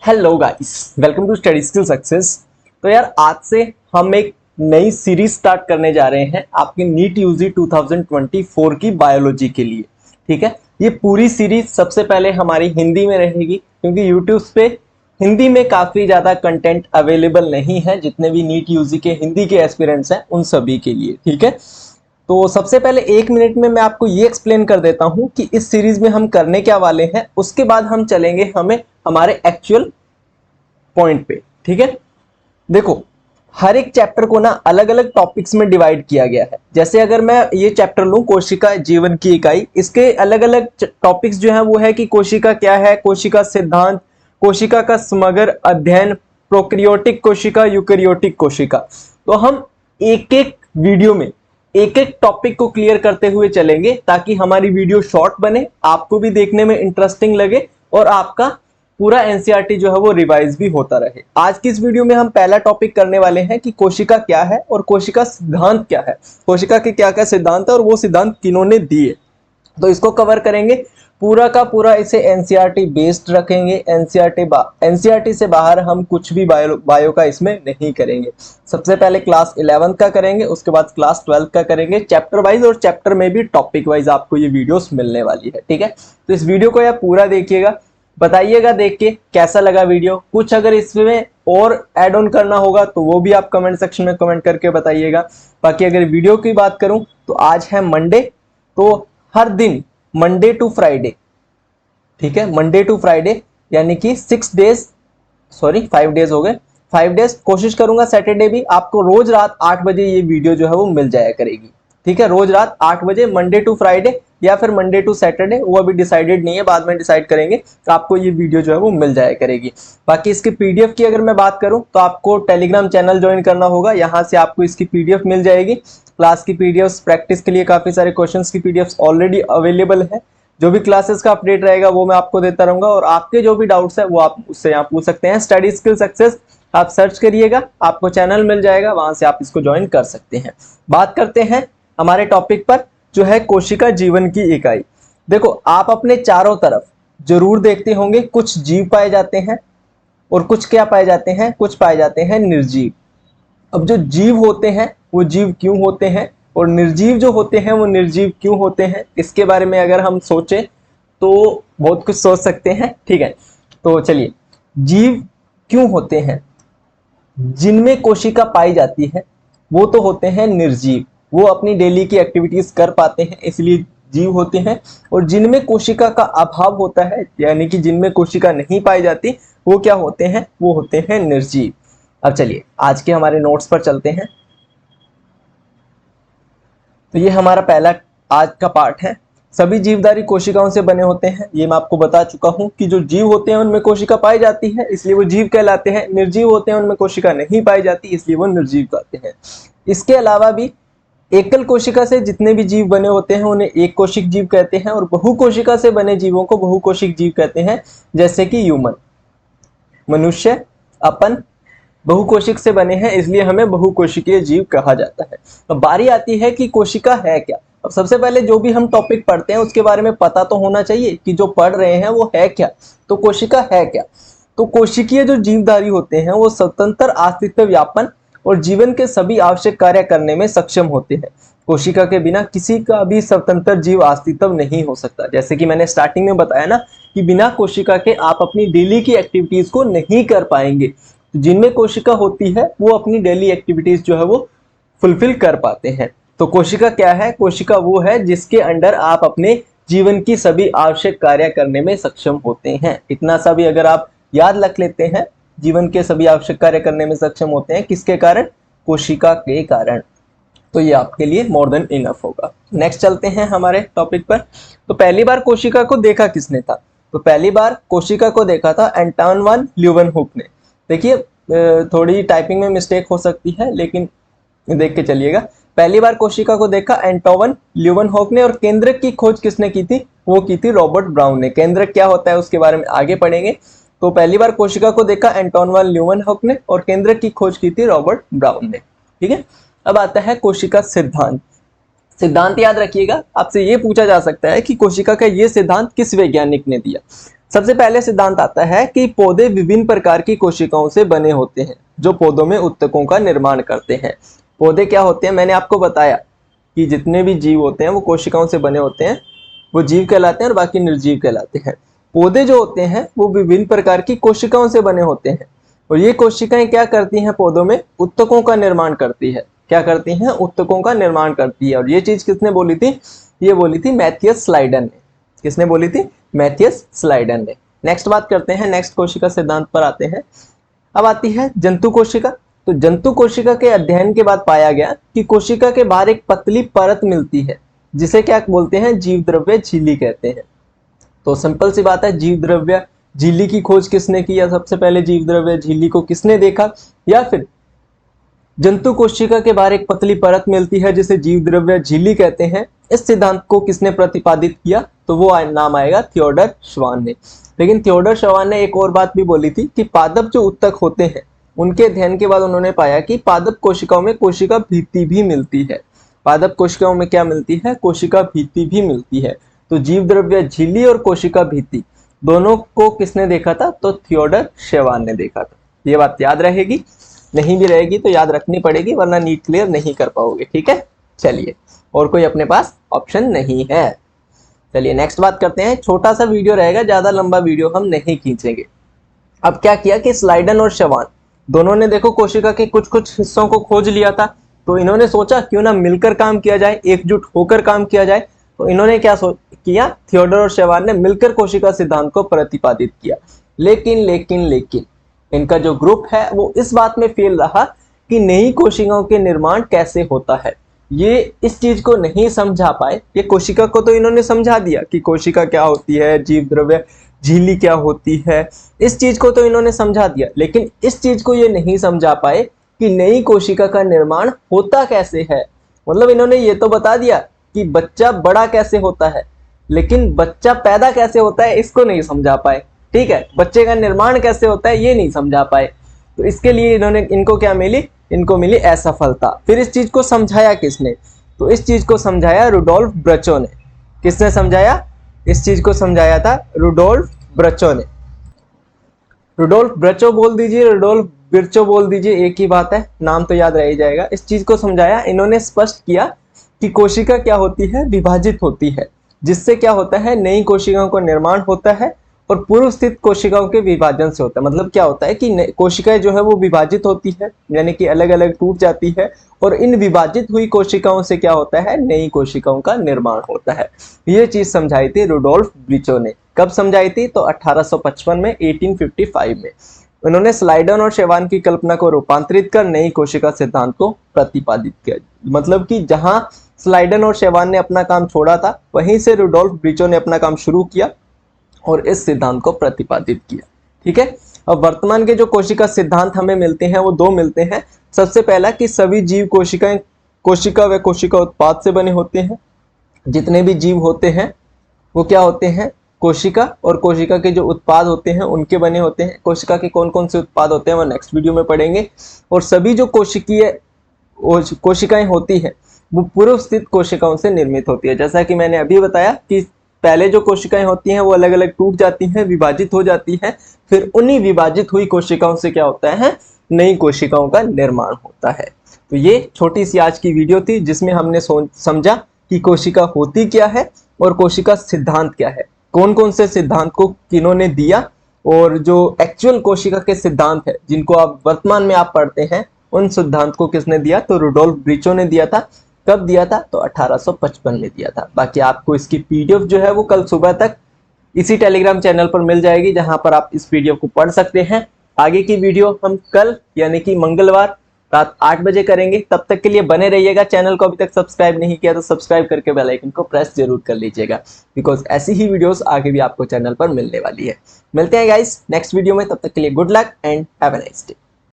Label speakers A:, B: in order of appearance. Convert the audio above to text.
A: Hello guys, welcome to study skill success. तो यार आज से हम एक नई सीरीज स्टार्ट करने जा रहे हैं आपके नीट यूजी 2024 की बायोलॉजी के लिए। ठीक है, ये पूरी सीरीज सबसे पहले हमारी हिंदी में रहेगी क्योंकि यूट्यूब पे हिंदी में काफ़ी ज़्यादा कंटेंट अवेलेबल नहीं है। जितने भी नीट यूजी के हिंदी के एस्पिरेंट्स हैं उन सभी के लिए। ठीक है, तो सबसे पहले 1 मिनट में मैं आपको ये एक्सप्लेन कर देता हूं कि इस सीरीज में हम करने क्या वाले हैं। उसके बाद हम चलेंगे हमारे एक्चुअल पॉइंट पे। ठीक है, देखो हर एक चैप्टर को ना अलग अलग टॉपिक्स में डिवाइड किया गया है। जैसे अगर मैं ये चैप्टर लूं कोशिका जीवन की इकाई, इसके अलग अलग टॉपिक्स जो है वो है कि कोशिका क्या है, कोशिका सिद्धांत, कोशिका का समग्र अध्ययन, प्रोकैरियोटिक कोशिका, यूकैरियोटिक कोशिका। तो हम एक एक वीडियो में एक एक टॉपिक को क्लियर करते हुए चलेंगे ताकि हमारी वीडियो शॉर्ट बने, आपको भी देखने में इंटरेस्टिंग लगे और आपका पूरा एनसीईआरटी जो है वो रिवाइज भी होता रहे। आज की इस वीडियो में हम पहला टॉपिक करने वाले हैं कि कोशिका क्या है और कोशिका सिद्धांत क्या है, कोशिका के क्या क्या सिद्धांत है और वो सिद्धांत किन्होंने दिए। तो इसको कवर करेंगे पूरा का पूरा, इसे एनसीईआरटी बेस्ड रखेंगे। एनसीईआरटी से बाहर हम कुछ भी बायो का इसमें नहीं करेंगे। सबसे पहले क्लास 11 का करेंगे, उसके बाद क्लास 12 का करेंगे, चैप्टर वाइज और चैप्टर में भी टॉपिक वाइज आपको ये वीडियोस मिलने वाली है। ठीक है, तो इस वीडियो को यार पूरा देखिएगा, बताइएगा देख के कैसा लगा वीडियो। कुछ अगर इसमें और ऐड ऑन करना होगा तो वो भी आप कमेंट सेक्शन में कमेंट करके बताइएगा। बाकी अगर वीडियो की बात करूं तो आज है मंडे, तो हर दिन मंडे टू फ्राइडे, ठीक है, मंडे टू फ्राइडे यानी कि 5 डेज हो गए, 5 डेज कोशिश करूंगा सैटरडे भी आपको रोज रात 8 बजे ये वीडियो जो है वो मिल जाया करेगी। ठीक है, रोज रात 8 बजे मंडे टू फ्राइडे या फिर मंडे टू सैटरडे, वो अभी डिसाइडेड नहीं है, बाद में डिसाइड करेंगे। तो आपको ये वीडियो जो है वो मिल जाया करेगी। बाकी इसके पीडीएफ की अगर मैं बात करूं तो आपको टेलीग्राम चैनल ज्वाइन करना होगा, यहाँ से आपको इसकी पीडीएफ मिल जाएगी। क्लास की पीडीएफ, प्रैक्टिस के लिए काफी सारे क्वेश्चंस की पीडीएफ ऑलरेडी अवेलेबल है। जो भी क्लासेस का अपडेट रहेगा वो मैं आपको देता रहूंगा और आपके जो भी डाउट्स है वो आप उससे यहाँ पूछ सकते हैं। स्टडी स्किल सक्सेस आप सर्च करिएगा, आपको चैनल मिल जाएगा, वहां से आप इसको ज्वाइन कर सकते हैं। बात करते हैं हमारे टॉपिक पर जो है कोशिका जीवन की इकाई। देखो आप अपने चारों तरफ जरूर देखते होंगे कुछ जीव पाए जाते हैं और कुछ क्या पाए जाते हैं, कुछ पाए जाते हैं निर्जीव। अब जो जीव होते हैं वो जीव क्यों होते हैं और निर्जीव जो होते हैं वो निर्जीव क्यों होते हैं, इसके बारे में अगर हम सोचें तो बहुत कुछ सोच सकते हैं। ठीक है, तो चलिए, जीव क्यों होते हैं? जिनमें कोशिका पाई जाती है वो तो होते हैं निर्जीव, वो अपनी डेली की एक्टिविटीज कर पाते हैं इसलिए जीव होते हैं। और जिनमें कोशिका का अभाव होता है यानी कि जिनमें कोशिका नहीं पाई जाती वो क्या होते हैं, वो होते हैं निर्जीव। अब चलिए आज के हमारे नोट्स पर चलते हैं। तो ये हमारा पहला आज का पार्ट है। सभी जीवधारी कोशिकाओं से बने होते हैं, ये मैं आपको बता चुका हूं कि जो जीव होते हैं उनमें कोशिका पाई जाती है इसलिए वो जीव कहलाते हैं। निर्जीव होते हैं उनमें कोशिका नहीं पाई जाती इसलिए वो निर्जीव कहते हैं। इसके अलावा भी एकल कोशिका से जितने भी जीव बने होते हैं उन्हें एक कोशिक जीव कहते हैं और बहुकोशिका से बने जीवों को बहुकोशिक जीव कहते हैं। जैसे कि ह्यूमन, मनुष्य अपन बहुकोशिक से बने हैं इसलिए हमें बहुकोशिकीय जीव कहा जाता है। अब बारी आती है कि कोशिका है क्या। अब सबसे पहले जो भी हम टॉपिक पढ़ते हैं उसके बारे में पता तो होना चाहिए कि जो पढ़ रहे हैं वो है क्या। तो कोशिका है क्या? तो कोशिकीय जो जीवधारी होते हैं वो स्वतंत्र अस्तित्व व्यापन और जीवन के सभी आवश्यक कार्य करने में सक्षम होते हैं। कोशिका के बिना किसी का भी स्वतंत्र जीव अस्तित्व नहीं हो सकता। जैसे कि मैंने स्टार्टिंग में बताया ना कि बिना कोशिका के आप अपनी डेली की एक्टिविटीज को नहीं कर पाएंगे। जिनमें कोशिका होती है वो अपनी डेली एक्टिविटीज जो है वो फुलफिल कर पाते हैं। तो कोशिका क्या है? कोशिका वो है जिसके अंडर आप अपने जीवन की सभी आवश्यक कार्य करने में सक्षम होते हैं। इतना सा भी अगर आप याद रख लेते हैं, जीवन के सभी आवश्यक कार्य करने में सक्षम होते हैं किसके कारण? कोशिका के कारण। तो ये आपके लिए मोर देन इनफ होगा। नेक्स्ट चलते हैं हमारे टॉपिक पर। तो पहली बार कोशिका को देखा किसने था? तो पहली बार कोशिका को देखा था एंटोन वान ल्यूवेनहुक ने। देखिए थोड़ी टाइपिंग में मिस्टेक हो सकती है लेकिन देख के चलिएगा। पहली बार कोशिका को देखा एंटोन ल्यूवेनहुक ने और केंद्रक की खोज किसने की थी? वो की थी रॉबर्ट ब्राउन ने। केंद्रक क्या होता है उसके बारे में आगे पढ़ेंगे। तो पहली बार कोशिका को देखा एंटोन वान ल्यूवेनहुक ने और केंद्रक की खोज की थी रॉबर्ट ब्राउन ने। ठीक है, अब आता है कोशिका सिद्धांत। सिद्धांत याद रखिएगा, आपसे ये पूछा जा सकता है कि कोशिका का ये सिद्धांत किस वैज्ञानिक ने दिया। सबसे पहले सिद्धांत आता है कि पौधे विभिन्न प्रकार की कोशिकाओं से बने होते हैं जो पौधों में उत्तकों का निर्माण करते हैं। पौधे क्या होते हैं, मैंने आपको बताया कि जितने भी जीव होते हैं वो कोशिकाओं से बने होते हैं, वो जीव कहलाते हैं और बाकी निर्जीव कहलाते हैं। पौधे जो होते हैं वो विभिन्न प्रकार की कोशिकाओं से बने होते हैं और ये कोशिकाएं क्या करती हैं, पौधों में उत्तकों का निर्माण करती है। क्या करती हैं, उत्तकों का निर्माण करती है। और ये चीज किसने बोली थी, ये बोली थी मैथियस स्लाइडन ने। किसने बोली थी, मैथियस स्लाइडन ने। नेक्स्ट बात करते हैं, नेक्स्ट कोशिका सिद्धांत पर आते हैं। अब आती है जंतु कोशिका। तो जंतु कोशिका के अध्ययन के बाद पाया गया कि कोशिका के बाहर एक पतली परत मिलती है जिसे क्या बोलते हैं, जीव द्रव्य झिल्ली कहते हैं। तो सिंपल सी बात है, जीव द्रव्य झिल्ली की खोज किसने की, या सबसे पहले जीव द्रव्य झिल्ली को किसने देखा, या फिर जंतु कोशिका के बाहर एक पतली परत मिलती है जिसे जीव द्रव्य झिल्ली कहते हैं, इस सिद्धांत को किसने प्रतिपादित किया, तो वो नाम आएगा थियोडर श्वान ने। लेकिन थियोडर श्वान ने एक और बात भी बोली थी कि पादप जो उत्तक होते हैं उनके अध्ययन के बाद उन्होंने पाया कि पादप कोशिकाओं में कोशिका भित्ति भी मिलती है। पादप कोशिकाओं में क्या मिलती है, कोशिका भित्ति भी मिलती है। तो जीव द्रव्य झिल्ली और कोशिका भित्ति दोनों को किसने देखा था, तो थियोडर श्वान ने देखा था। ये बात याद रहेगी, नहीं भी रहेगी तो याद रखनी पड़ेगी वरना नीट क्लियर नहीं कर पाओगे। ठीक है, चलिए, और कोई अपने पास ऑप्शन नहीं है। चलिए नेक्स्ट बात करते हैं। छोटा सा वीडियो रहेगा, ज्यादा लंबा वीडियो हम नहीं खींचेंगे। अब क्या किया कि स्लाइडन और श्वान दोनों ने देखो कोशिका के कुछ कुछ हिस्सों को खोज लिया था, तो इन्होंने सोचा क्यों ना मिलकर काम किया जाए, एकजुट होकर काम किया जाए। तो इन्होंने क्या किया, थियोडर और श्वान ने मिलकर कोशिका सिद्धांत को प्रतिपादित किया। लेकिन इनका जो ग्रुप है वो इस बात में फेल रहा कि नई कोशिकाओं के निर्माण कैसे होता है। ये इस चीज को नहीं समझा पाए। ये कोशिका को तो इन्होंने समझा दिया कि कोशिका क्या होती है, जीव द्रव्य झिल्ली क्या होती है, इस चीज को तो इन्होंने समझा दिया, लेकिन इस चीज को ये नहीं समझा पाए कि नई कोशिका का निर्माण होता कैसे है। मतलब इन्होंने ये तो बता दिया कि बच्चा बड़ा कैसे होता है, लेकिन बच्चा पैदा कैसे होता है इसको नहीं समझा पाए। ठीक है, बच्चे का निर्माण कैसे होता है ये नहीं समझा पाए। तो इसके लिए इनको क्या मिली, इनको मिली असफलता। फिर इस चीज को समझाया किसने, तो इस चीज को समझाया रुडोल्फ ब्रचो ने। किसने समझाया, इस चीज को समझाया था रुडोल्फ ब्रचो ने। रुडोल्फ ब्रचो बोल दीजिए, रुडोल्फ बिरचो बोल दीजिए, एक ही बात है, नाम तो याद रह ही जाएगा। इस चीज को समझाया, इन्होंने स्पष्ट किया कि कोशिका क्या होती है, विभाजित होती है, जिससे क्या होता है, नई कोशिकाओं का निर्माण होता है और पूर्व स्थित कोशिकाओं के विभाजन से होता है। मतलब क्या होता है कि कोशिकाएं जो है वो विभाजित होती है, यानी कि अलग अलग टूट जाती है, और इन विभाजित हुई कोशिकाओं से क्या होता है, नई कोशिकाओं का निर्माण होता है। ये चीज समझाई थी रुडोल्फ ब्रिचो ने। कब समझाई थी, तो 1855 में, 1855 में उन्होंने स्लाइडन और श्वान की कल्पना को रूपांतरित कर नई कोशिका सिद्धांत को प्रतिपादित किया। मतलब कि जहां स्लाइडन और श्वान ने अपना काम छोड़ा था, वहीं से रुडोल्फ ब्रिचो ने अपना काम शुरू किया और इस सिद्धांत को प्रतिपादित किया। ठीक है, अब वर्तमान के जो कोशिका सिद्धांत हमें मिलते हैं वो दो मिलते हैं। सबसे पहला कि सभी जीव कोशिकाएं कोशिका व कोशिका उत्पाद से बने होते हैं। जितने भी जीव होते हैं वो क्या होते हैं, कोशिका और कोशिका के जो उत्पाद होते हैं उनके बने होते हैं। कोशिका के कौन कौन से उत्पाद होते हैं वो नेक्स्ट वीडियो में पढ़ेंगे। और सभी जो कोशिकाएं होती हैं वो पूर्व स्थित कोशिकाओं से निर्मित होती है। जैसा कि मैंने अभी बताया कि पहले जो कोशिकाएं होती हैं वो अलग अलग टूट जाती हैं, विभाजित हो जाती हैं, फिर उन्हीं विभाजित हुई कोशिकाओं से क्या होता है, नई कोशिकाओं का निर्माण होता है। तो ये छोटी सी आज की वीडियो थी जिसमें हमने समझा कि कोशिका होती क्या है और कोशिका सिद्धांत क्या है, कौन कौन से सिद्धांत को किन्होंने दिया, और जो एक्चुअल कोशिका के सिद्धांत है जिनको आप वर्तमान में आप पढ़ते हैं उन सिद्धांत को किसने दिया, तो रुडोल्फ ब्रिचो ने दिया था। कब दिया था, तो 1855 में दिया था। बाकी आपको इसकी पीडीएफ जो है वो कल सुबह तक इसी टेलीग्राम चैनल पर मिल जाएगी, जहां पर आप इस पीडीएफ को पढ़ सकते हैं। आगे की वीडियो हम कल यानी कि मंगलवार रात 8 बजे करेंगे। तब तक के लिए बने रहिएगा। चैनल को अभी तक सब्सक्राइब नहीं किया तो सब्सक्राइब करके बेल आइकन को प्रेस जरूर कर लीजिएगा, बिकॉज ऐसी ही वीडियोस आगे भी आपको चैनल पर मिलने वाली है। मिलते हैं गाइस नेक्स्ट वीडियो में, तब तक के लिए good luck and have a nice day.